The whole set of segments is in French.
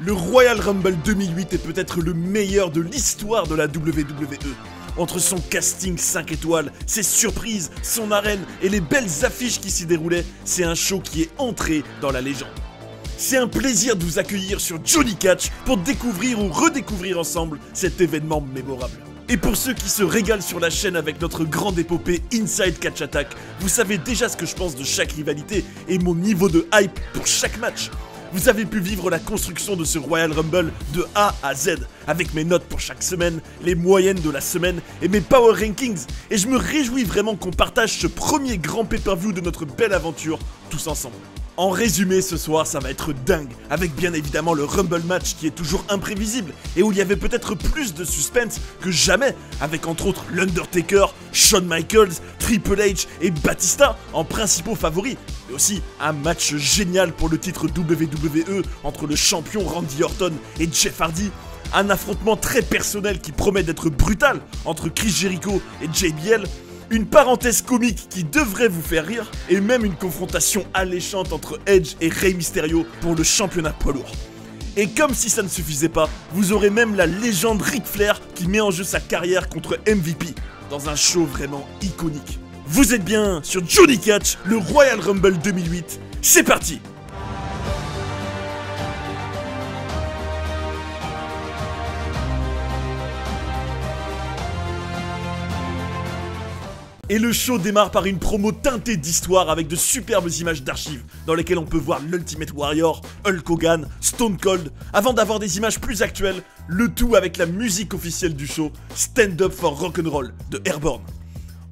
Le Royal Rumble 2008 est peut-être le meilleur de l'histoire de la WWE. Entre son casting 5 étoiles, ses surprises, son arène et les belles affiches qui s'y déroulaient, c'est un show qui est entré dans la légende. C'est un plaisir de vous accueillir sur Johnny Catch pour découvrir ou redécouvrir ensemble cet événement mémorable. Et pour ceux qui se régalent sur la chaîne avec notre grande épopée Inside Catch Attack, vous savez déjà ce que je pense de chaque rivalité et mon niveau de hype pour chaque match. Vous avez pu vivre la construction de ce Royal Rumble de A à Z, avec mes notes pour chaque semaine, les moyennes de la semaine et mes Power Rankings. Et je me réjouis vraiment qu'on partage ce premier grand pay-per-view de notre belle aventure tous ensemble. En résumé, ce soir, ça va être dingue, avec bien évidemment le Rumble match qui est toujours imprévisible et où il y avait peut-être plus de suspense que jamais, avec entre autres l'Undertaker, Shawn Michaels, Triple H et Batista en principaux favoris, mais aussi un match génial pour le titre WWE entre le champion Randy Orton et Jeff Hardy, un affrontement très personnel qui promet d'être brutal entre Chris Jericho et JBL, une parenthèse comique qui devrait vous faire rire, et même une confrontation alléchante entre Edge et Rey Mysterio pour le championnat poids lourd. Et comme si ça ne suffisait pas, vous aurez même la légende Ric Flair qui met en jeu sa carrière contre MVP, dans un show vraiment iconique. Vous êtes bien sur Johnny Catch, le Royal Rumble 2008, c'est parti! Et le show démarre par une promo teintée d'histoire avec de superbes images d'archives dans lesquelles on peut voir l'Ultimate Warrior, Hulk Hogan, Stone Cold, avant d'avoir des images plus actuelles, le tout avec la musique officielle du show, Stand Up for Rock'n'Roll de Airborne.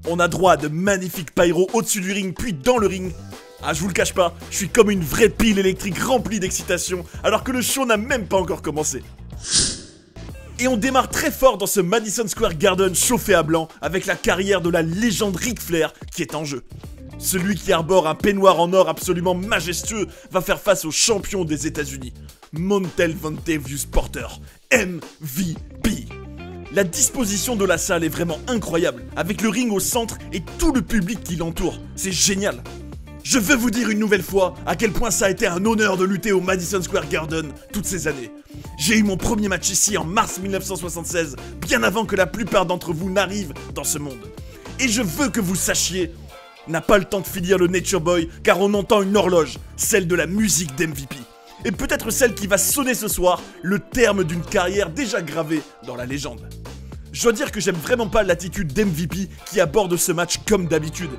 On a droit à de magnifiques pyros au-dessus du ring puis dans le ring. Ah, je vous le cache pas, je suis comme une vraie pile électrique remplie d'excitation alors que le show n'a même pas encore commencé. Et on démarre très fort dans ce Madison Square Garden chauffé à blanc avec la carrière de la légende Ric Flair qui est en jeu. Celui qui arbore un peignoir en or absolument majestueux va faire face au champion des États-Unis, Montel Vontavious Porter, MVP. La disposition de la salle est vraiment incroyable, avec le ring au centre et tout le public qui l'entoure. C'est génial. Je veux vous dire une nouvelle fois à quel point ça a été un honneur de lutter au Madison Square Garden toutes ces années. J'ai eu mon premier match ici en mars 1976, bien avant que la plupart d'entre vous n'arrivent dans ce monde. Et je veux que vous sachiez, n'a pas le temps de finir le Nature Boy car on entend une horloge, celle de la musique d'MVP. Et peut-être celle qui va sonner ce soir, le terme d'une carrière déjà gravée dans la légende. Je dois dire que j'aime vraiment pas l'attitude d'MVP qui aborde ce match comme d'habitude.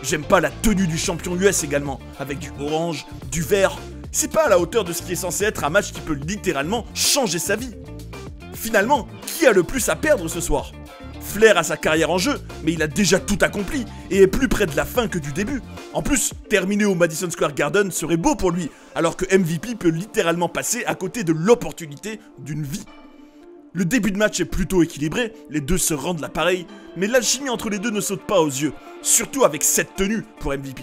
J'aime pas la tenue du champion US également, avec du orange, du vert. C'est pas à la hauteur de ce qui est censé être un match qui peut littéralement changer sa vie. Finalement, qui a le plus à perdre ce soir? Flair a sa carrière en jeu, mais il a déjà tout accompli et est plus près de la fin que du début. En plus, terminer au Madison Square Garden serait beau pour lui, alors que MVP peut littéralement passer à côté de l'opportunité d'une vie. Le début de match est plutôt équilibré, les deux se rendent l'appareil, mais l'alchimie entre les deux ne saute pas aux yeux, surtout avec cette tenue pour MVP.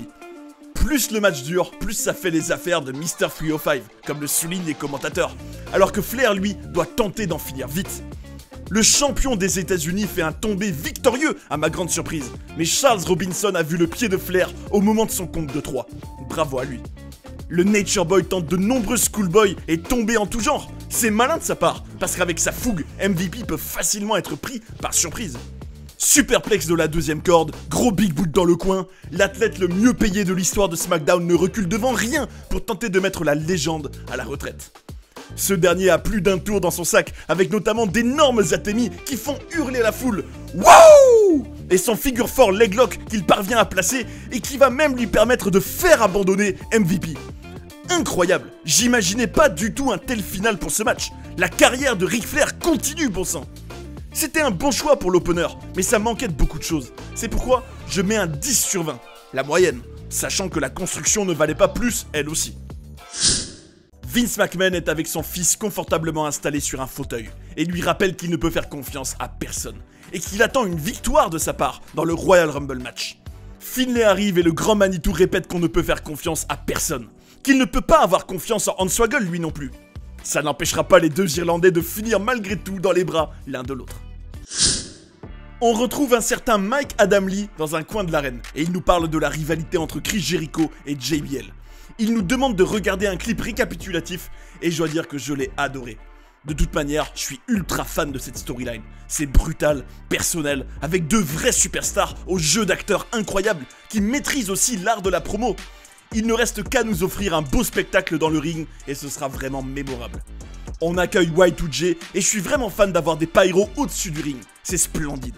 Plus le match dure, plus ça fait les affaires de Mr. 305, comme le soulignent les commentateurs, alors que Flair, lui, doit tenter d'en finir vite. Le champion des États-Unis fait un tombé victorieux, à ma grande surprise, mais Charles Robinson a vu le pied de Flair au moment de son compte de 3. Bravo à lui. Le Nature Boy tente de nombreux Schoolboy et tomber en tout genre. C'est malin de sa part, parce qu'avec sa fougue, MVP peut facilement être pris par surprise. Superplex de la deuxième corde, gros big boot dans le coin, l'athlète le mieux payé de l'histoire de SmackDown ne recule devant rien pour tenter de mettre la légende à la retraite. Ce dernier a plus d'un tour dans son sac, avec notamment d'énormes atémies qui font hurler la foule. Wouh! Et son figure 4 leglock qu'il parvient à placer et qui va même lui permettre de faire abandonner MVP. Incroyable, j'imaginais pas du tout un tel final pour ce match. La carrière de Ric Flair continue, bon sang. C'était un bon choix pour l'opener, mais ça manquait de beaucoup de choses. C'est pourquoi je mets un 10 sur 20, la moyenne, sachant que la construction ne valait pas plus, elle aussi. Vince McMahon est avec son fils confortablement installé sur un fauteuil, et lui rappelle qu'il ne peut faire confiance à personne, et qu'il attend une victoire de sa part dans le Royal Rumble match. Finlay arrive et le grand Manitou répète qu'on ne peut faire confiance à personne, qu'il ne peut pas avoir confiance en Hornswoggle lui non plus. Ça n'empêchera pas les deux Irlandais de finir malgré tout dans les bras l'un de l'autre. On retrouve un certain Mike Adamle dans un coin de l'arène, et il nous parle de la rivalité entre Chris Jericho et JBL. Il nous demande de regarder un clip récapitulatif et je dois dire que je l'ai adoré. De toute manière, je suis ultra fan de cette storyline. C'est brutal, personnel, avec deux vrais superstars au jeu d'acteurs incroyable qui maîtrisent aussi l'art de la promo. Il ne reste qu'à nous offrir un beau spectacle dans le ring et ce sera vraiment mémorable. On accueille Y2J et je suis vraiment fan d'avoir des pyros au-dessus du ring. C'est splendide.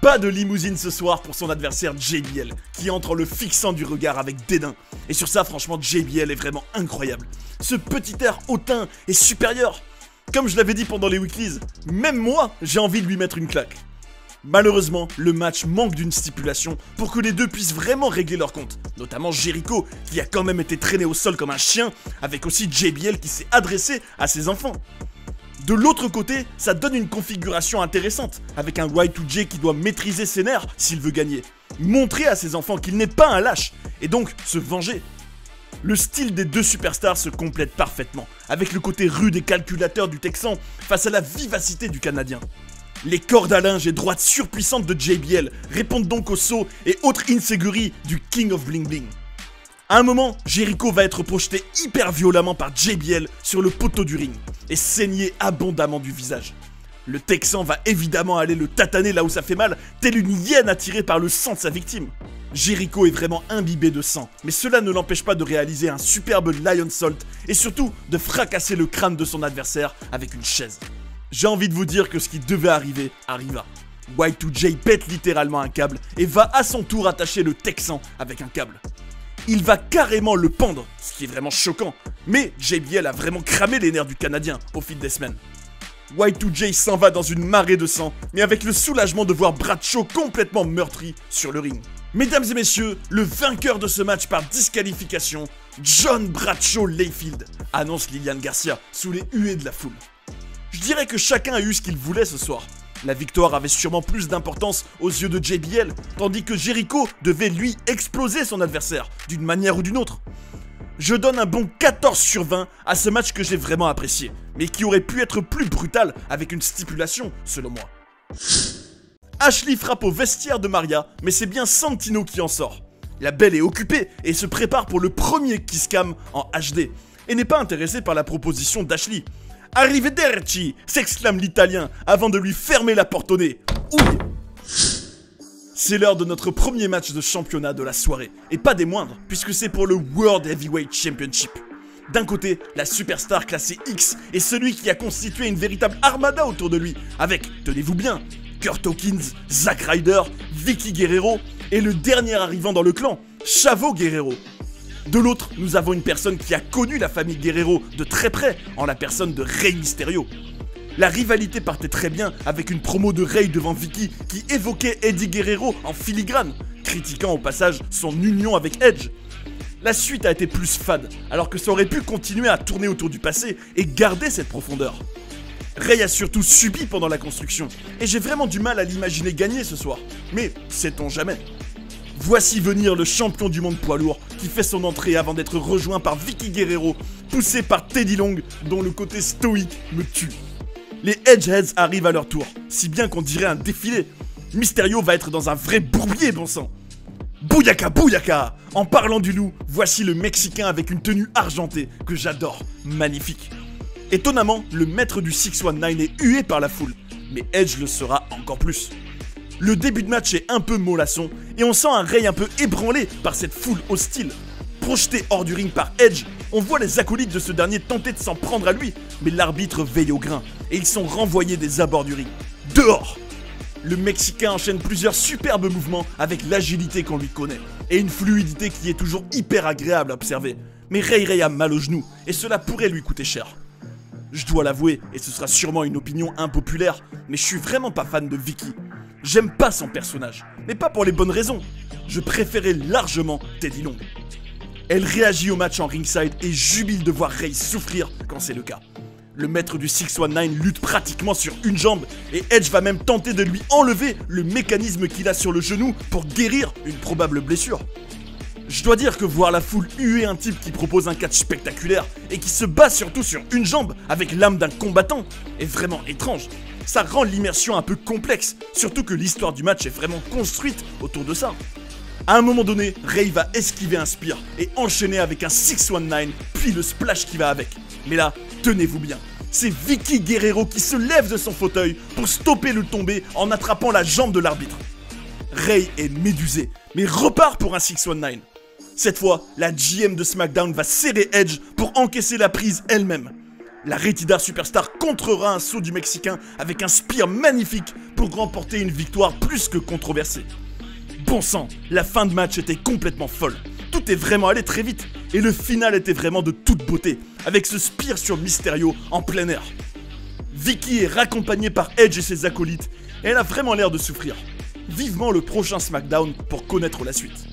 Pas de limousine ce soir pour son adversaire JBL, qui entre en le fixant du regard avec dédain. Et sur ça, franchement, JBL est vraiment incroyable. Ce petit air hautain et supérieur. Comme je l'avais dit pendant les weeklies, même moi, j'ai envie de lui mettre une claque. Malheureusement, le match manque d'une stipulation pour que les deux puissent vraiment régler leur compte. Notamment Jericho, qui a quand même été traîné au sol comme un chien, avec aussi JBL qui s'est adressé à ses enfants. De l'autre côté, ça donne une configuration intéressante, avec un Y2J qui doit maîtriser ses nerfs s'il veut gagner, montrer à ses enfants qu'il n'est pas un lâche, et donc se venger. Le style des deux superstars se complète parfaitement, avec le côté rude et calculateur du Texan face à la vivacité du Canadien. Les cordes à linge et droites surpuissantes de JBL répondent donc aux sauts et autres inseguri du King of Bling Bling. À un moment, Jericho va être projeté hyper violemment par JBL sur le poteau du ring et saigner abondamment du visage. Le Texan va évidemment aller le tataner là où ça fait mal, tel une hyène attirée par le sang de sa victime. Jericho est vraiment imbibé de sang, mais cela ne l'empêche pas de réaliser un superbe Lion Salt et surtout de fracasser le crâne de son adversaire avec une chaise. J'ai envie de vous dire que ce qui devait arriver, arriva. Y2J pète littéralement un câble et va à son tour attacher le Texan avec un câble. Il va carrément le pendre, ce qui est vraiment choquant, mais JBL a vraiment cramé les nerfs du Canadien au fil des semaines. Y2J s'en va dans une marée de sang, mais avec le soulagement de voir Bradshaw complètement meurtri sur le ring. Mesdames et messieurs, le vainqueur de ce match par disqualification, John Bradshaw Layfield, annonce Lilian Garcia sous les huées de la foule. Je dirais que chacun a eu ce qu'il voulait ce soir. La victoire avait sûrement plus d'importance aux yeux de JBL, tandis que Jericho devait lui exploser son adversaire, d'une manière ou d'une autre. Je donne un bon 14 sur 20 à ce match que j'ai vraiment apprécié, mais qui aurait pu être plus brutal avec une stipulation, selon moi. Ashley frappe au vestiaire de Maria, mais c'est bien Santino qui en sort. La belle est occupée et se prépare pour le premier kiss cam en HD, et n'est pas intéressée par la proposition d'Ashley. Arrivederci, s'exclame l'Italien avant de lui fermer la porte au nez. Ouille. C'est l'heure de notre premier match de championnat de la soirée, et pas des moindres, puisque c'est pour le World Heavyweight Championship. D'un côté, la superstar classée X est celui qui a constitué une véritable armada autour de lui, avec, tenez-vous bien, Kurt Hawkins, Zack Ryder, Vicky Guerrero, et le dernier arrivant dans le clan, Chavo Guerrero. De l'autre, nous avons une personne qui a connu la famille Guerrero de très près, en la personne de Rey Mysterio. La rivalité partait très bien avec une promo de Rey devant Vicky qui évoquait Eddie Guerrero en filigrane, critiquant au passage son union avec Edge. La suite a été plus fade, alors que ça aurait pu continuer à tourner autour du passé et garder cette profondeur. Rey a surtout subi pendant la construction, et j'ai vraiment du mal à l'imaginer gagner ce soir, mais sait-on jamais. Voici venir le champion du monde poids lourd qui fait son entrée avant d'être rejoint par Vicky Guerrero, poussé par Teddy Long, dont le côté stoïque me tue. Les Edgeheads arrivent à leur tour, si bien qu'on dirait un défilé. Mysterio va être dans un vrai bourbier, bon sang. Bouyaka, bouyaka! En parlant du loup, voici le Mexicain avec une tenue argentée que j'adore, magnifique. Étonnamment, le maître du 619 est hué par la foule, mais Edge le sera encore plus. Le début de match est un peu mollasson et on sent un Rey un peu ébranlé par cette foule hostile. Projeté hors du ring par Edge, on voit les acolytes de ce dernier tenter de s'en prendre à lui, mais l'arbitre veille au grain et ils sont renvoyés des abords du ring. Dehors! Le Mexicain enchaîne plusieurs superbes mouvements avec l'agilité qu'on lui connaît et une fluidité qui est toujours hyper agréable à observer. Mais Rey a mal au genou et cela pourrait lui coûter cher. Je dois l'avouer, et ce sera sûrement une opinion impopulaire, mais je suis vraiment pas fan de Vicky. J'aime pas son personnage, mais pas pour les bonnes raisons. Je préférais largement Teddy Long. Elle réagit au match en ringside et jubile de voir Rey souffrir quand c'est le cas. Le maître du 619 lutte pratiquement sur une jambe et Edge va même tenter de lui enlever le mécanisme qu'il a sur le genou pour guérir une probable blessure. Je dois dire que voir la foule huer un type qui propose un catch spectaculaire et qui se bat surtout sur une jambe avec l'âme d'un combattant est vraiment étrange. Ça rend l'immersion un peu complexe, surtout que l'histoire du match est vraiment construite autour de ça. À un moment donné, Rey va esquiver un spear et enchaîner avec un 619, puis le splash qui va avec. Mais là, tenez-vous bien, c'est Vickie Guerrero qui se lève de son fauteuil pour stopper le tombé en attrapant la jambe de l'arbitre. Rey est médusé, mais repart pour un 619. Cette fois, la GM de SmackDown va serrer Edge pour encaisser la prise elle-même. La Retida Superstar contrera un saut du Mexicain avec un spear magnifique pour remporter une victoire plus que controversée. Bon sang, la fin de match était complètement folle. Tout est vraiment allé très vite et le final était vraiment de toute beauté avec ce spear sur Mysterio en plein air. Vickie est raccompagnée par Edge et ses acolytes et elle a vraiment l'air de souffrir. Vivement le prochain SmackDown pour connaître la suite.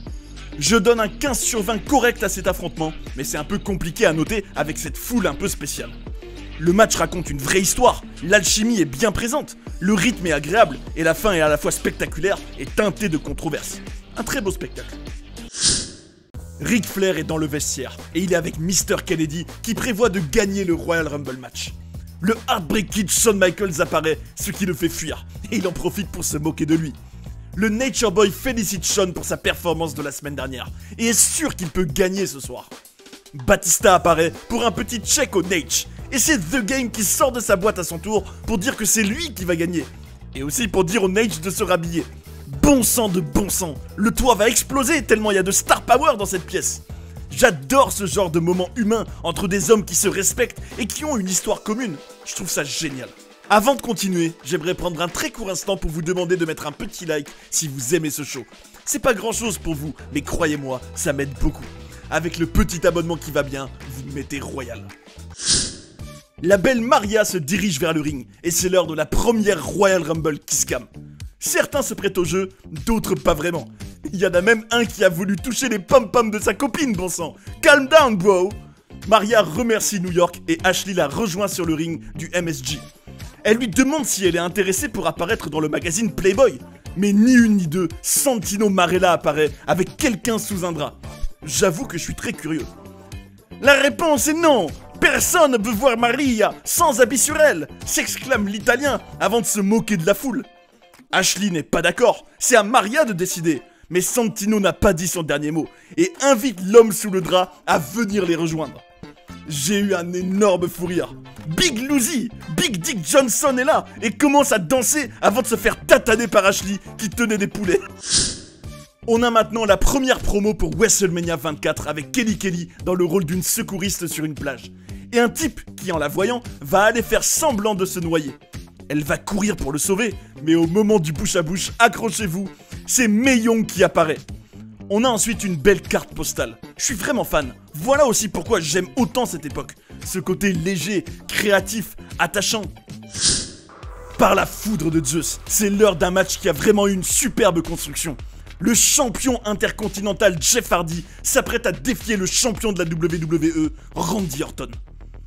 Je donne un 15 sur 20 correct à cet affrontement, mais c'est un peu compliqué à noter avec cette foule un peu spéciale. Le match raconte une vraie histoire, l'alchimie est bien présente, le rythme est agréable et la fin est à la fois spectaculaire et teintée de controverse. Un très beau spectacle. Ric Flair est dans le vestiaire et il est avec Mr. Kennedy qui prévoit de gagner le Royal Rumble match. Le Heartbreak Kid Shawn Michaels apparaît, ce qui le fait fuir, et il en profite pour se moquer de lui. Le Nature Boy félicite Shawn pour sa performance de la semaine dernière et est sûr qu'il peut gagner ce soir. Batista apparaît pour un petit check au Nate et c'est The Game qui sort de sa boîte à son tour pour dire que c'est lui qui va gagner. Et aussi pour dire au Nate de se rhabiller. Bon sang de bon sang, le toit va exploser tellement il y a de star power dans cette pièce. J'adore ce genre de moment humain entre des hommes qui se respectent et qui ont une histoire commune. Je trouve ça génial. Avant de continuer, j'aimerais prendre un très court instant pour vous demander de mettre un petit like si vous aimez ce show. C'est pas grand chose pour vous, mais croyez-moi, ça m'aide beaucoup. Avec le petit abonnement qui va bien, vous mettez royal. La belle Maria se dirige vers le ring, et c'est l'heure de la première Royal Rumble Kiss Cam. Certains se prêtent au jeu, d'autres pas vraiment. Il y en a même un qui a voulu toucher les pom-poms de sa copine, bon sang. Calm down, bro. Maria remercie New York et Ashley la rejoint sur le ring du MSG. Elle lui demande si elle est intéressée pour apparaître dans le magazine Playboy. Mais ni une ni deux, Santino Marella apparaît avec quelqu'un sous un drap. J'avoue que je suis très curieux. La réponse est non. Personne ne veut voir Maria sans habit sur elle, s'exclame l'Italien avant de se moquer de la foule. Ashley n'est pas d'accord, c'est à Maria de décider. Mais Santino n'a pas dit son dernier mot et invite l'homme sous le drap à venir les rejoindre. J'ai eu un énorme fou rire. Big Lucy, Big Dick Johnson est là et commence à danser avant de se faire tataner par Ashley qui tenait des poulets. On a maintenant la première promo pour WrestleMania 24 avec Kelly Kelly dans le rôle d'une secouriste sur une plage. Et un type qui, en la voyant, va aller faire semblant de se noyer. Elle va courir pour le sauver, mais au moment du bouche à bouche, accrochez-vous, c'est Mae Young qui apparaît. On a ensuite une belle carte postale. Je suis vraiment fan. Voilà aussi pourquoi j'aime autant cette époque. Ce côté léger, créatif, attachant. Par la foudre de Zeus, c'est l'heure d'un match qui a vraiment eu une superbe construction. Le champion intercontinental Jeff Hardy s'apprête à défier le champion de la WWE, Randy Orton.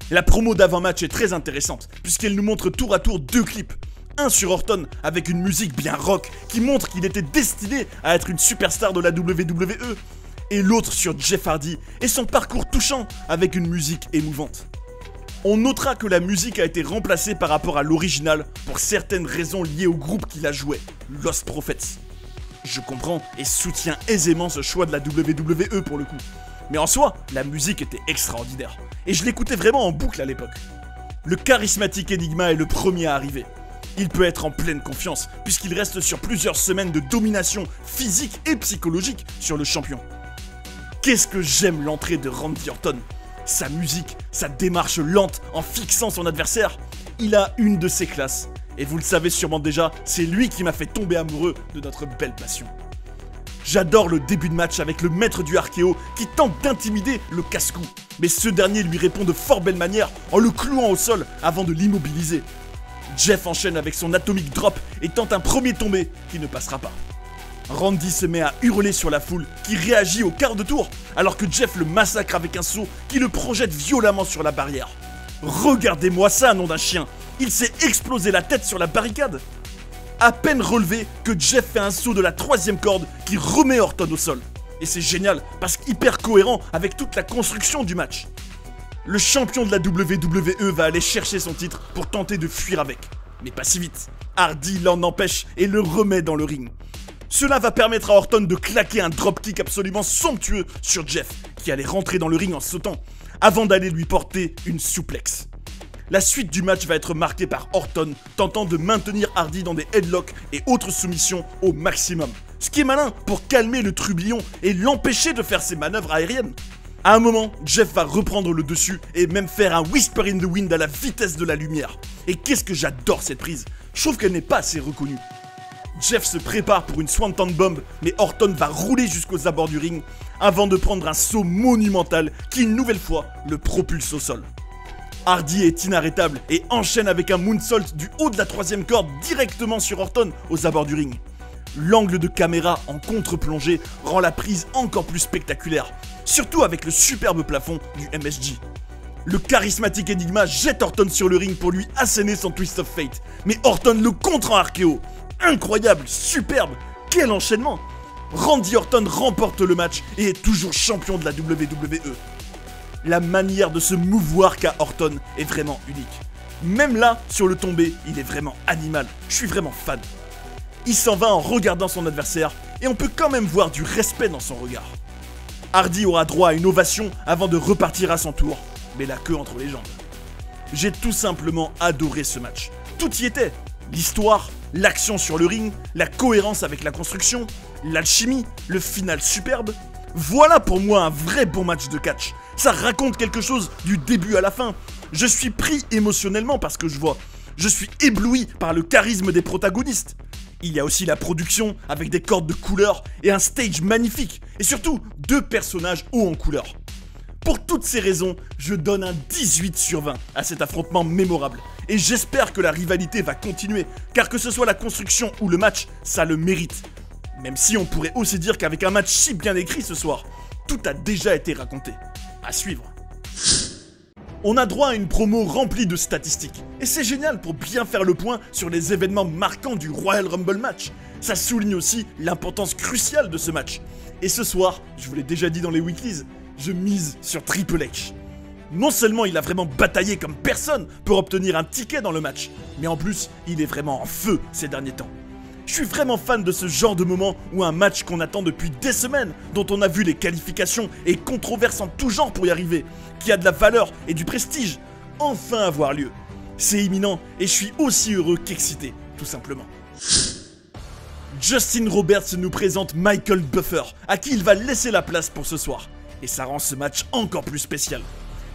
La promo d'avant-match est très intéressante, puisqu'elle nous montre tour à tour deux clips. Un sur Orton, avec une musique bien rock, qui montre qu'il était destiné à être une superstar de la WWE. Et l'autre sur Jeff Hardy, et son parcours touchant, avec une musique émouvante. On notera que la musique a été remplacée par rapport à l'original, pour certaines raisons liées au groupe qui la jouait, Lost Prophets. Je comprends et soutiens aisément ce choix de la WWE pour le coup. Mais en soi, la musique était extraordinaire. Et je l'écoutais vraiment en boucle à l'époque. Le charismatique Enigma est le premier à arriver. Il peut être en pleine confiance, puisqu'il reste sur plusieurs semaines de domination physique et psychologique sur le champion. Qu'est-ce que j'aime l'entrée de Randy Orton. Sa musique, sa démarche lente en fixant son adversaire, il a une de ses classes. Et vous le savez sûrement déjà, c'est lui qui m'a fait tomber amoureux de notre belle passion. J'adore le début de match avec le maître du RKO qui tente d'intimider le casse-cou. Mais ce dernier lui répond de fort belle manière en le clouant au sol avant de l'immobiliser. Jeff enchaîne avec son atomic drop et tente un premier tombé qui ne passera pas. Randy se met à hurler sur la foule qui réagit au quart de tour alors que Jeff le massacre avec un saut qui le projette violemment sur la barrière. Regardez-moi ça, nom d'un chien! Il s'est explosé la tête sur la barricade! À peine relevé que Jeff fait un saut de la 3e corde qui remet Orton au sol. Et c'est génial parce qu'hyper cohérent avec toute la construction du match. Le champion de la WWE va aller chercher son titre pour tenter de fuir avec. Mais pas si vite. Hardy l'en empêche et le remet dans le ring. Cela va permettre à Orton de claquer un dropkick absolument somptueux sur Jeff, qui allait rentrer dans le ring en sautant, avant d'aller lui porter une suplex. La suite du match va être marquée par Orton tentant de maintenir Hardy dans des headlocks et autres soumissions au maximum. Ce qui est malin pour calmer le trublion et l'empêcher de faire ses manœuvres aériennes. À un moment, Jeff va reprendre le dessus et même faire un Whisper in the Wind à la vitesse de la lumière. Et qu'est-ce que j'adore cette prise, je trouve qu'elle n'est pas assez reconnue. Jeff se prépare pour une Swanton Bomb, mais Orton va rouler jusqu'aux abords du ring avant de prendre un saut monumental qui une nouvelle fois le propulse au sol. Hardy est inarrêtable et enchaîne avec un moonsault du haut de la 3e corde directement sur Orton aux abords du ring. L'angle de caméra en contre-plongée rend la prise encore plus spectaculaire, surtout avec le superbe plafond du MSG. Le charismatique Enigma jette Orton sur le ring pour lui asséner son Twist of Fate, mais Orton le contre en RKO. Incroyable, superbe, quel enchaînement! Randy Orton remporte le match et est toujours champion de la WWE. La manière de se mouvoir qu'a Orton est vraiment unique. Même là, sur le tombé, il est vraiment animal, je suis vraiment fan. Il s'en va en regardant son adversaire et on peut quand même voir du respect dans son regard. Hardy aura droit à une ovation avant de repartir à son tour, mais la queue entre les jambes. J'ai tout simplement adoré ce match. Tout y était. L'histoire, l'action sur le ring, la cohérence avec la construction, l'alchimie, le final superbe. Voilà pour moi un vrai bon match de catch. Ça raconte quelque chose du début à la fin. Je suis pris émotionnellement par ce que je vois. Je suis ébloui par le charisme des protagonistes. Il y a aussi la production avec des cordes de couleur et un stage magnifique. Et surtout, 2 personnages hauts en couleur. Pour toutes ces raisons, je donne un 18 sur 20 à cet affrontement mémorable. Et j'espère que la rivalité va continuer, car que ce soit la construction ou le match, ça le mérite. Même si on pourrait aussi dire qu'avec un match si bien écrit ce soir, tout a déjà été raconté. À suivre. On a droit à une promo remplie de statistiques. Et c'est génial pour bien faire le point sur les événements marquants du Royal Rumble match. Ça souligne aussi l'importance cruciale de ce match. Et ce soir, je vous l'ai déjà dit dans les weeklies, je mise sur Triple H. Non seulement il a vraiment bataillé comme personne pour obtenir un ticket dans le match, mais en plus, il est vraiment en feu ces derniers temps. Je suis vraiment fan de ce genre de moment où un match qu'on attend depuis des semaines, dont on a vu les qualifications et controverses en tout genre pour y arriver, qui a de la valeur et du prestige, enfin avoir lieu. C'est imminent et je suis aussi heureux qu'excité, tout simplement. Justin Roberts nous présente Michael Buffer, à qui il va laisser la place pour ce soir. Et ça rend ce match encore plus spécial.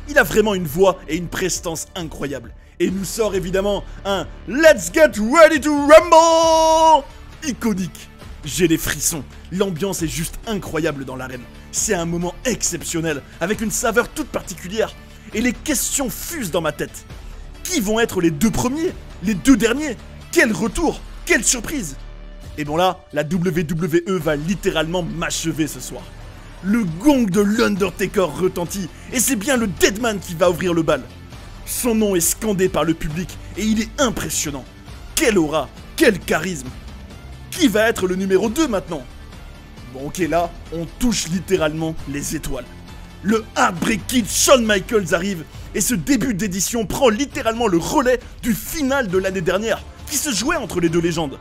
Il a vraiment une voix et une prestance incroyables. Et nous sort évidemment un Let's get ready to rumble iconique. J'ai les frissons, l'ambiance est juste incroyable dans l'arène. C'est un moment exceptionnel, avec une saveur toute particulière. Et les questions fusent dans ma tête. Qui vont être les 2 premiers? Les 2 derniers? Quel retour? Quelle surprise? Et bon là, la WWE va littéralement m'achever ce soir. Le gong de l'Undertaker retentit, et c'est bien le Deadman qui va ouvrir le bal. Son nom est scandé par le public, et il est impressionnant. Quelle aura, quel charisme. Qui va être le numéro 2 maintenant? Bon ok là, on touche littéralement les étoiles. Le Heartbreak Kid Shawn Michaels arrive, et ce début d'édition prend littéralement le relais du final de l'année dernière, qui se jouait entre les 2 légendes.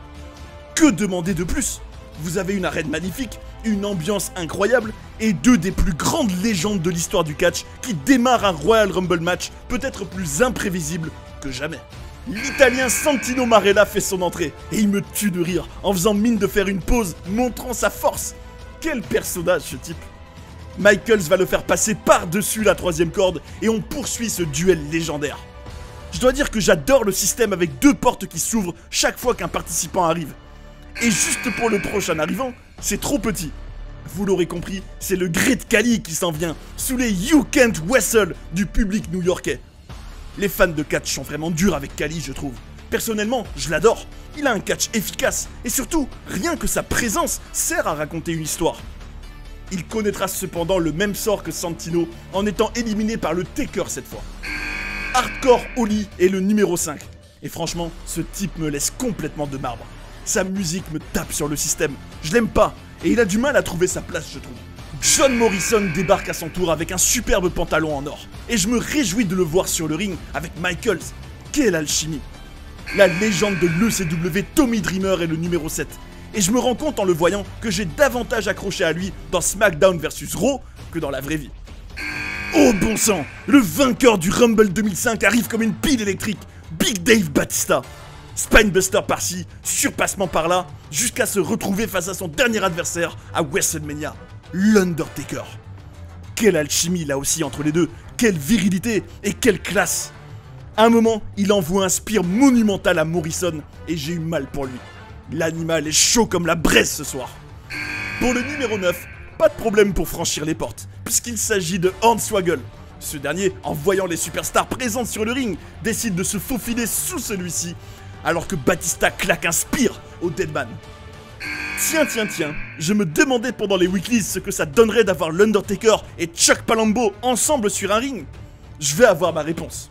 Que demander de plus? Vous avez une arène magnifique, une ambiance incroyable et 2 des plus grandes légendes de l'histoire du catch qui démarrent un Royal Rumble match peut-être plus imprévisible que jamais. L'Italien Santino Marella fait son entrée et il me tue de rire en faisant mine de faire une pause montrant sa force. Quel personnage ce type! Michaels va le faire passer par-dessus la 3e corde et on poursuit ce duel légendaire. Je dois dire que j'adore le système avec 2 portes qui s'ouvrent chaque fois qu'un participant arrive. Et juste pour le prochain arrivant, c'est trop petit. Vous l'aurez compris, c'est le Great Khali qui s'en vient, sous les You Can't Wrestle du public new-yorkais. Les fans de catch sont vraiment durs avec Khali, je trouve. Personnellement, je l'adore. Il a un catch efficace, et surtout, rien que sa présence sert à raconter une histoire. Il connaîtra cependant le même sort que Santino, en étant éliminé par le Taker cette fois. Hardcore Holly est le numéro 5. Et franchement, ce type me laisse complètement de marbre. Sa musique me tape sur le système, je l'aime pas, et il a du mal à trouver sa place je trouve. John Morrison débarque à son tour avec un superbe pantalon en or, et je me réjouis de le voir sur le ring avec Michaels. Quelle alchimie! La légende de l'ECW Tommy Dreamer est le numéro 7, Et je me rends compte en le voyant que j'ai davantage accroché à lui dans SmackDown vs Raw que dans la vraie vie. Oh bon sang, le vainqueur du Rumble 2005 arrive comme une pile électrique, Big Dave Batista. Spinebuster par-ci, surpassement par-là, jusqu'à se retrouver face à son dernier adversaire à WrestleMania, l'Undertaker. Quelle alchimie là aussi entre les deux, quelle virilité et quelle classe. À un moment, il envoie un spear monumental à Morrison et j'ai eu mal pour lui. L'animal est chaud comme la braise ce soir. Pour le numéro 9, pas de problème pour franchir les portes, puisqu'il s'agit de Hornswoggle. Ce dernier, en voyant les superstars présentes sur le ring, décide de se faufiler sous celui-ci, alors que Batista claque un spear au Deadman. Tiens, je me demandais pendant les weeklies ce que ça donnerait d'avoir l'Undertaker et Chuck Palumbo ensemble sur un ring. Je vais avoir ma réponse.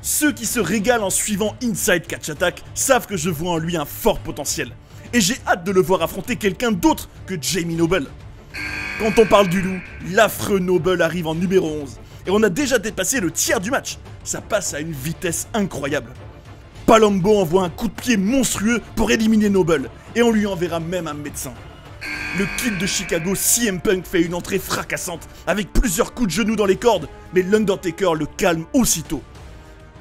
Ceux qui se régalent en suivant Inside Catch Attack savent que je vois en lui un fort potentiel. Et j'ai hâte de le voir affronter quelqu'un d'autre que Jamie Noble. Quand on parle du loup, l'affreux Noble arrive en numéro 11. Et on a déjà dépassé le tiers du match. Ça passe à une vitesse incroyable. Palumbo envoie un coup de pied monstrueux pour éliminer Noble. Et on lui enverra même un médecin. Le Kid de Chicago, CM Punk, fait une entrée fracassante avec plusieurs coups de genoux dans les cordes. Mais l'Undertaker le calme aussitôt.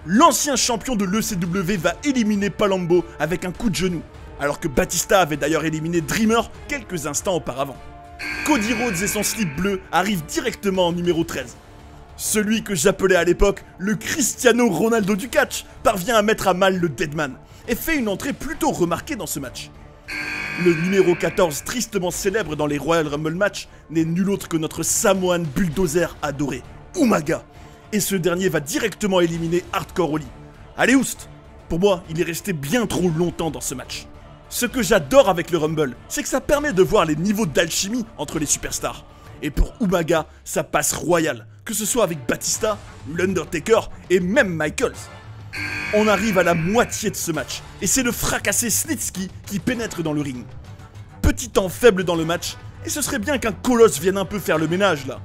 L'ancien champion de l'ECW va éliminer Palumbo avec un coup de genou, alors que Batista avait d'ailleurs éliminé Dreamer quelques instants auparavant. Cody Rhodes et son slip bleu arrivent directement en numéro 13. Celui que j'appelais à l'époque le Cristiano Ronaldo du catch parvient à mettre à mal le Deadman et fait une entrée plutôt remarquée dans ce match. Le numéro 14, tristement célèbre dans les Royal Rumble match, n'est nul autre que notre Samoan bulldozer adoré, Umaga. Et ce dernier va directement éliminer Hardcore Holly. Allez oust! Pour moi, il est resté bien trop longtemps dans ce match. Ce que j'adore avec le Rumble, c'est que ça permet de voir les niveaux d'alchimie entre les superstars. Et pour Umaga, ça passe royal, que ce soit avec Batista, l'Undertaker et même Michaels. On arrive à la moitié de ce match, et c'est le fracassé Snitsky qui pénètre dans le ring. Petit temps faible dans le match, et ce serait bien qu'un colosse vienne un peu faire le ménage là.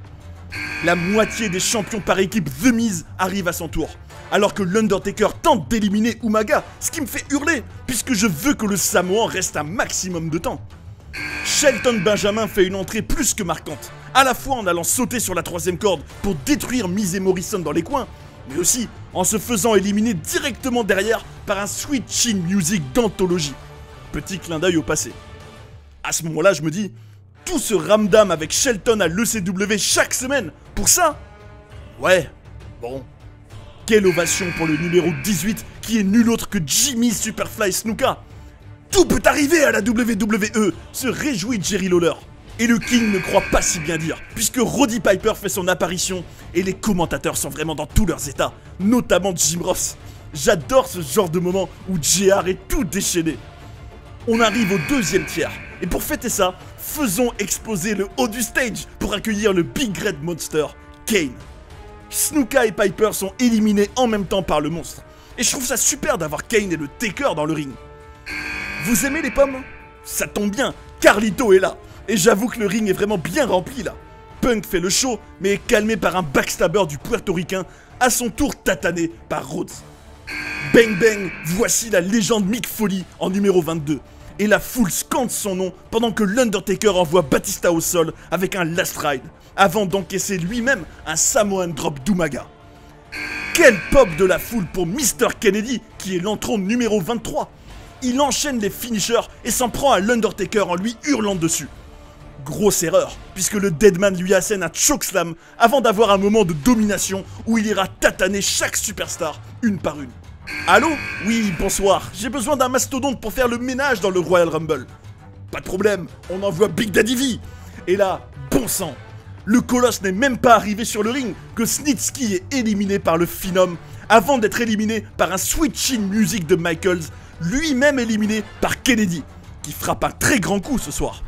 La moitié des champions par équipe The Miz arrive à son tour, alors que l'Undertaker tente d'éliminer Umaga, ce qui me fait hurler, puisque je veux que le Samoan reste un maximum de temps. Shelton Benjamin fait une entrée plus que marquante, à la fois en allant sauter sur la troisième corde pour détruire Miz et Morrison dans les coins, mais aussi en se faisant éliminer directement derrière par un Sweet Chin Music d'anthologie. Petit clin d'œil au passé. À ce moment-là, je me dis, tout ce ramdam avec Shelton à l'ECW chaque semaine, pour ça? Ouais, bon. Quelle ovation pour le numéro 18 qui est nul autre que Jimmy Superfly Snuka. Tout peut arriver à la WWE, se réjouit Jerry Lawler. Et le King ne croit pas si bien dire, puisque Roddy Piper fait son apparition et les commentateurs sont vraiment dans tous leurs états, notamment Jim Ross. J'adore ce genre de moment où JR est tout déchaîné. On arrive au deuxième tiers, et pour fêter ça, faisons exploser le haut du stage pour accueillir le Big Red Monster, Kane. Snuka et Piper sont éliminés en même temps par le monstre, et je trouve ça super d'avoir Kane et le Taker dans le ring. Vous aimez les pommes? Ça tombe bien, Carlito est là, et j'avoue que le ring est vraiment bien rempli là. Punk fait le show, mais est calmé par un backstabber du Puertoricain, à son tour tatané par Rhodes. Bang bang, voici la légende Mick Foley en numéro 22. Et la foule scande son nom pendant que l'Undertaker envoie Batista au sol avec un last ride, avant d'encaisser lui-même un Samoan drop d'Umaga. Quel pop de la foule pour Mr. Kennedy, qui est l'entron numéro 23. Il enchaîne les finishers et s'en prend à l'Undertaker en lui hurlant dessus. Grosse erreur, puisque le Deadman lui assène un chokeslam avant d'avoir un moment de domination où il ira tataner chaque superstar une par une. Allô? Oui, bonsoir, j'ai besoin d'un mastodonte pour faire le ménage dans le Royal Rumble. Pas de problème, on envoie Big Daddy V. Et là, bon sang, le colosse n'est même pas arrivé sur le ring que Snitsky est éliminé par le Phenom avant d'être éliminé par un Sweet Chin Music de Michaels, lui-même éliminé par Kennedy, qui frappe un très grand coup ce soir.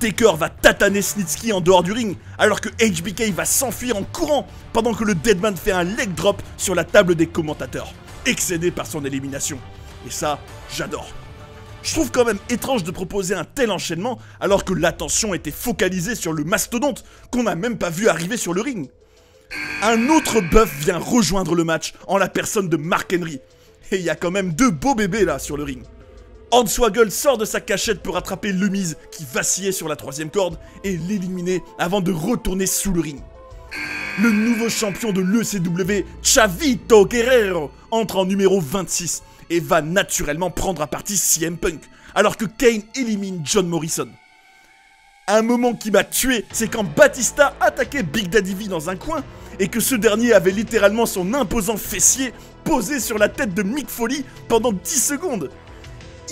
Taker va tataner Snitsky en dehors du ring, alors que HBK va s'enfuir en courant pendant que le Deadman fait un leg drop sur la table des commentateurs, excédé par son élimination. Et ça, j'adore. Je trouve quand même étrange de proposer un tel enchaînement alors que l'attention était focalisée sur le mastodonte qu'on n'a même pas vu arriver sur le ring. Un autre buff vient rejoindre le match en la personne de Mark Henry. Et il y a quand même deux beaux bébés là sur le ring. Hornswoggle sort de sa cachette pour attraper Le Miz qui vacillait sur la 3ème corde et l'éliminer avant de retourner sous le ring. Le nouveau champion de l'ECW, Chavito Guerrero, entre en numéro 26 et va naturellement prendre à partie CM Punk, alors que Kane élimine John Morrison. Un moment qui m'a tué, c'est quand Batista attaquait Big Daddy V dans un coin et que ce dernier avait littéralement son imposant fessier posé sur la tête de Mick Foley pendant 10 secondes.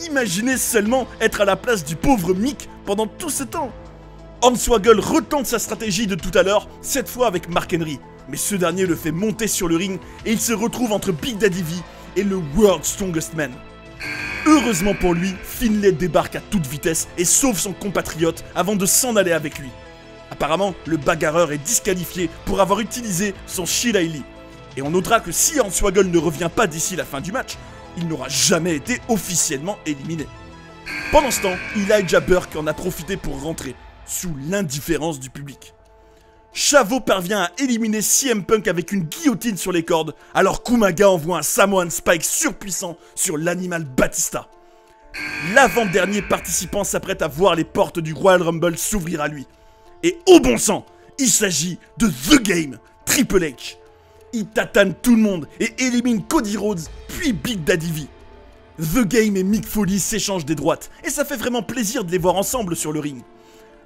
Imaginez seulement être à la place du pauvre Mick pendant tout ce temps. Hornswoggle retente sa stratégie de tout à l'heure, cette fois avec Mark Henry, mais ce dernier le fait monter sur le ring et il se retrouve entre Big Daddy V et le World's Strongest Man. Heureusement pour lui, Finlay débarque à toute vitesse et sauve son compatriote avant de s'en aller avec lui. Apparemment, le bagarreur est disqualifié pour avoir utilisé son Shillelagh. Et on notera que si Hornswoggle ne revient pas d'ici la fin du match, il n'aura jamais été officiellement éliminé. Pendant ce temps, Elijah Burke en a profité pour rentrer, sous l'indifférence du public. Chavo parvient à éliminer CM Punk avec une guillotine sur les cordes, alors qu'Umaga envoie un Samoan Spike surpuissant sur l'animal Batista. L'avant-dernier participant s'apprête à voir les portes du Royal Rumble s'ouvrir à lui. Et au bon sang, il s'agit de The Game, Triple H. Il tatane tout le monde et élimine Cody Rhodes, puis Big Daddy V. The Game et Mick Foley s'échangent des droites, et ça fait vraiment plaisir de les voir ensemble sur le ring.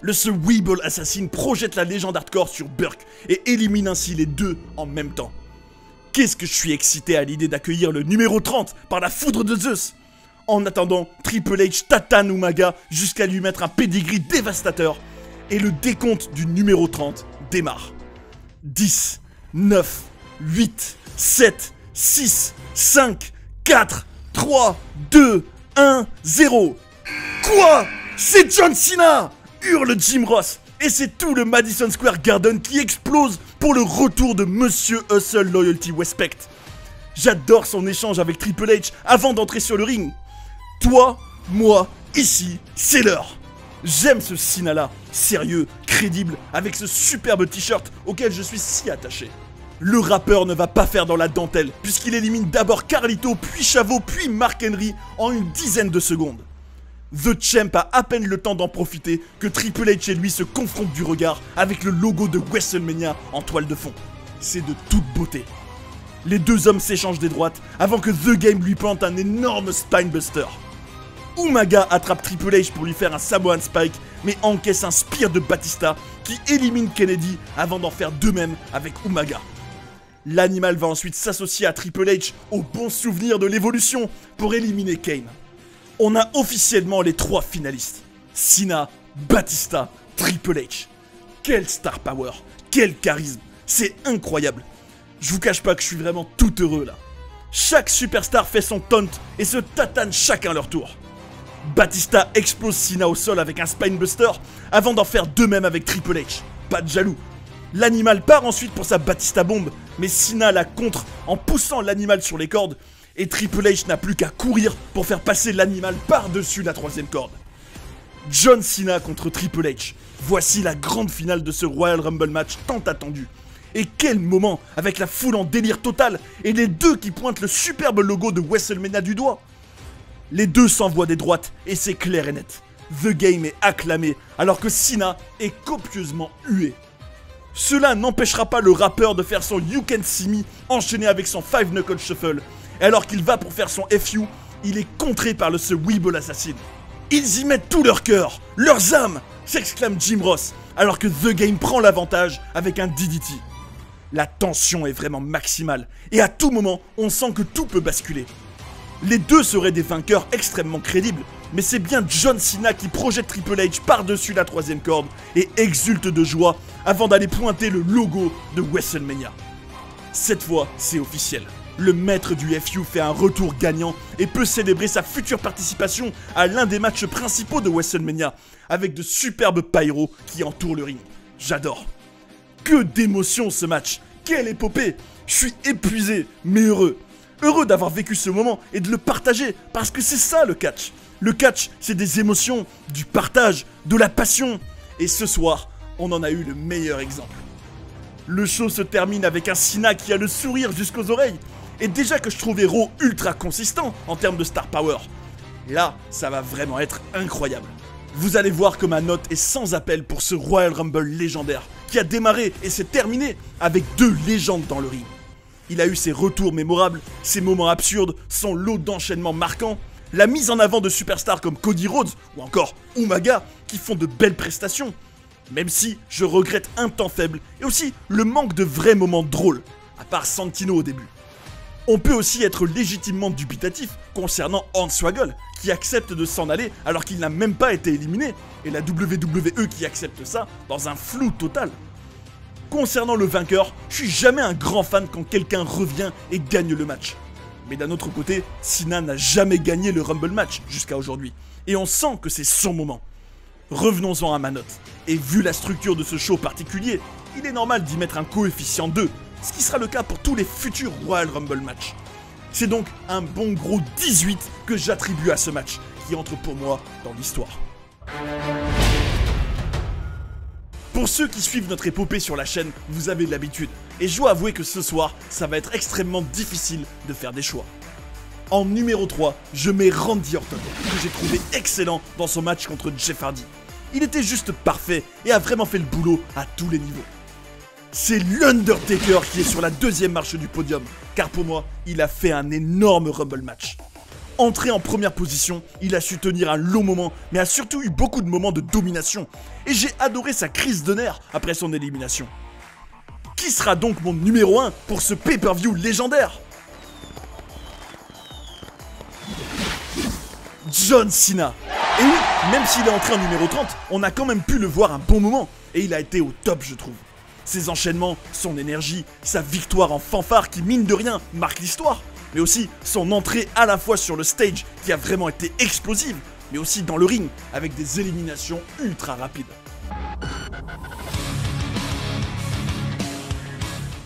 Le Weeble Assassin projette la légende hardcore sur Burke et élimine ainsi les deux en même temps. Qu'est-ce que je suis excité à l'idée d'accueillir le numéro 30 par la foudre de Zeus. En attendant, Triple H tatane Umaga jusqu'à lui mettre un pedigree dévastateur et le décompte du numéro 30 démarre. 10, 9, 8, 7, 6, 5, 4, 3, 2, 1, 0. Quoi? C'est John Cena! Hurle Jim Ross, et c'est tout le Madison Square Garden qui explose pour le retour de Monsieur Hustle Loyalty Respect. J'adore son échange avec Triple H avant d'entrer sur le ring. Toi, moi, ici, c'est l'heure. J'aime ce Cena-là, sérieux, crédible, avec ce superbe t-shirt auquel je suis si attaché. Le rappeur ne va pas faire dans la dentelle, puisqu'il élimine d'abord Carlito, puis Chavo, puis Mark Henry en une dizaine de secondes. The Champ a à peine le temps d'en profiter que Triple H et lui se confrontent du regard avec le logo de WrestleMania en toile de fond. C'est de toute beauté. Les deux hommes s'échangent des droites avant que The Game lui plante un énorme Spinebuster. Umaga attrape Triple H pour lui faire un Samoan Spike, mais encaisse un Spear de Batista qui élimine Kennedy avant d'en faire de même avec Umaga. L'animal va ensuite s'associer à Triple H au bon souvenir de l'évolution pour éliminer Kane. On a officiellement les 3 finalistes. Cena, Batista, Triple H. Quel star power, quel charisme, c'est incroyable. Je vous cache pas que je suis vraiment tout heureux là. Chaque superstar fait son taunt et se tatane chacun leur tour. Batista explose Cena au sol avec un Spinebuster avant d'en faire de même avec Triple H. Pas de jaloux. L'animal part ensuite pour sa Batista bombe, mais Cena la contre en poussant l'animal sur les cordes. Et Triple H n'a plus qu'à courir pour faire passer l'animal par-dessus la 3ème corde. John Cena contre Triple H. Voici la grande finale de ce Royal Rumble match tant attendu. Et quel moment, avec la foule en délire total et les deux qui pointent le superbe logo de WrestleMania du doigt. Les deux s'envoient des droites et c'est clair et net. The Game est acclamé alors que Cena est copieusement hué. Cela n'empêchera pas le rappeur de faire son You Can See Me enchaîné avec son 5 Knuckle Shuffle. Et alors qu'il va pour faire son FU, il est contré par le Weeble Assassin. Ils y mettent tout leur cœur, leurs âmes, s'exclame Jim Ross, alors que The Game prend l'avantage avec un DDT. La tension est vraiment maximale, et à tout moment, on sent que tout peut basculer. Les deux seraient des vainqueurs extrêmement crédibles, mais c'est bien John Cena qui projette Triple H par-dessus la 3ème corde et exulte de joie avant d'aller pointer le logo de WrestleMania. Cette fois, c'est officiel. Le maître du FU fait un retour gagnant et peut célébrer sa future participation à l'un des matchs principaux de WrestleMania avec de superbes pyros qui entourent le ring. J'adore. Que d'émotion ce match. Quelle épopée. Je suis épuisé mais heureux. Heureux d'avoir vécu ce moment et de le partager parce que c'est ça le catch. Le catch, c'est des émotions, du partage, de la passion. Et ce soir, on en a eu le meilleur exemple. Le show se termine avec un Cena qui a le sourire jusqu'aux oreilles. Et déjà que je trouvais Raw ultra consistant en termes de star power, Là, ça va vraiment être incroyable. Vous allez voir que ma note est sans appel pour ce Royal Rumble légendaire, qui a démarré et s'est terminé avec 2 légendes dans le ring. Il a eu ses retours mémorables, ses moments absurdes, son lot d'enchaînements marquants, la mise en avant de superstars comme Cody Rhodes ou encore Umaga qui font de belles prestations. Même si je regrette un temps faible et aussi le manque de vrais moments drôles, à part Santino au début. On peut aussi être légitimement dubitatif concernant Hornswoggle qui accepte de s'en aller alors qu'il n'a même pas été éliminé, et la WWE qui accepte ça dans un flou total. Concernant le vainqueur, je suis jamais un grand fan quand quelqu'un revient et gagne le match. Mais d'un autre côté, Cena n'a jamais gagné le Rumble match jusqu'à aujourd'hui, et on sent que c'est son moment. Revenons-en à ma note, et vu la structure de ce show particulier, il est normal d'y mettre un coefficient 2, ce qui sera le cas pour tous les futurs Royal Rumble matchs. C'est donc un bon gros 18 que j'attribue à ce match, qui entre pour moi dans l'histoire. Pour ceux qui suivent notre épopée sur la chaîne, vous avez l'habitude, et je dois avouer que ce soir, ça va être extrêmement difficile de faire des choix. En numéro 3, je mets Randy Orton, que j'ai trouvé excellent dans son match contre Jeff Hardy. Il était juste parfait et a vraiment fait le boulot à tous les niveaux. C'est l'Undertaker qui est sur la 2e marche du podium, car pour moi, il a fait un énorme Rumble match. Entré en première position, il a su tenir un long moment, mais a surtout eu beaucoup de moments de domination. Et j'ai adoré sa crise de nerfs après son élimination. Qui sera donc mon numéro 1 pour ce pay-per-view légendaire? John Cena. Et oui, même s'il est entré en numéro 30, on a quand même pu le voir un bon moment, et il a été au top je trouve. Ses enchaînements, son énergie, sa victoire en fanfare qui mine de rien marque l'histoire, mais aussi son entrée à la fois sur le stage qui a vraiment été explosive, mais aussi dans le ring avec des éliminations ultra rapides.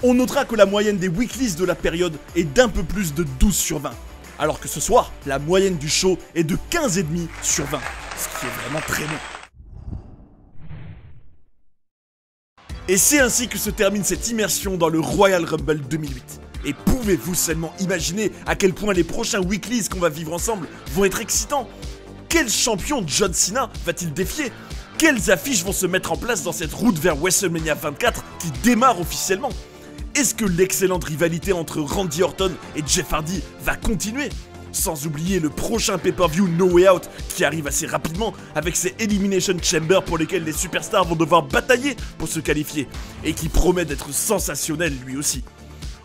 On notera que la moyenne des weeklies de la période est d'un peu plus de 12 sur 20, alors que ce soir, la moyenne du show est de 15,5 sur 20, ce qui est vraiment très bon. Et c'est ainsi que se termine cette immersion dans le Royal Rumble 2008. Et pouvez-vous seulement imaginer à quel point les prochains weeklies qu'on va vivre ensemble vont être excitants? Quel champion John Cena va-t-il défier? Quelles affiches vont se mettre en place dans cette route vers WrestleMania 24 qui démarre officiellement? Est-ce que l'excellente rivalité entre Randy Orton et Jeff Hardy va continuer? Sans oublier le prochain pay-per-view No Way Out qui arrive assez rapidement avec ses Elimination Chamber pour lesquels les superstars vont devoir batailler pour se qualifier et qui promet d'être sensationnel lui aussi.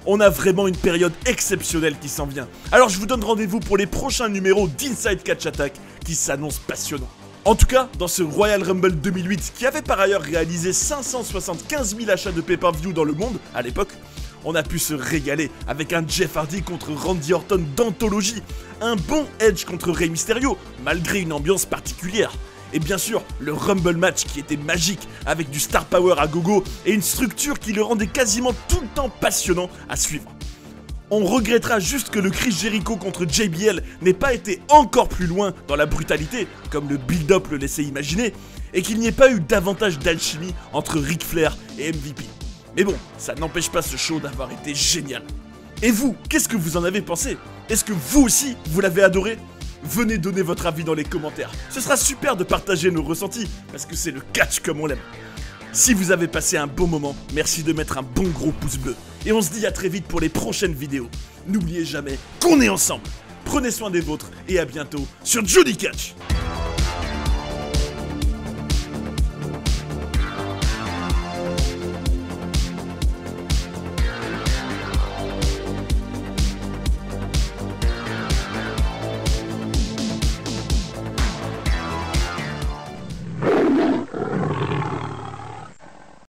On a vraiment une période exceptionnelle qui s'en vient. Alors je vous donne rendez-vous pour les prochains numéros d'Inside Catch Attack qui s'annoncent passionnants. En tout cas, dans ce Royal Rumble 2008 qui avait par ailleurs réalisé 575 000 achats de pay-per-view dans le monde à l'époque, on a pu se régaler avec un Jeff Hardy contre Randy Orton d'anthologie, un bon Edge contre Rey Mysterio, malgré une ambiance particulière, et bien sûr le Rumble match qui était magique avec du star power à gogo et une structure qui le rendait quasiment tout le temps passionnant à suivre. On regrettera juste que le Chris Jericho contre JBL n'ait pas été encore plus loin dans la brutalité, comme le build-up le laissait imaginer, et qu'il n'y ait pas eu davantage d'alchimie entre Ric Flair et MVP. Mais bon, ça n'empêche pas ce show d'avoir été génial. Et vous, qu'est-ce que vous en avez pensé? Est-ce que vous aussi, vous l'avez adoré? Venez donner votre avis dans les commentaires. Ce sera super de partager nos ressentis, parce que c'est le catch comme on l'aime. Si vous avez passé un bon moment, merci de mettre un bon gros pouce bleu. Et on se dit à très vite pour les prochaines vidéos. N'oubliez jamais qu'on est ensemble. Prenez soin des vôtres et à bientôt sur Jody Catch.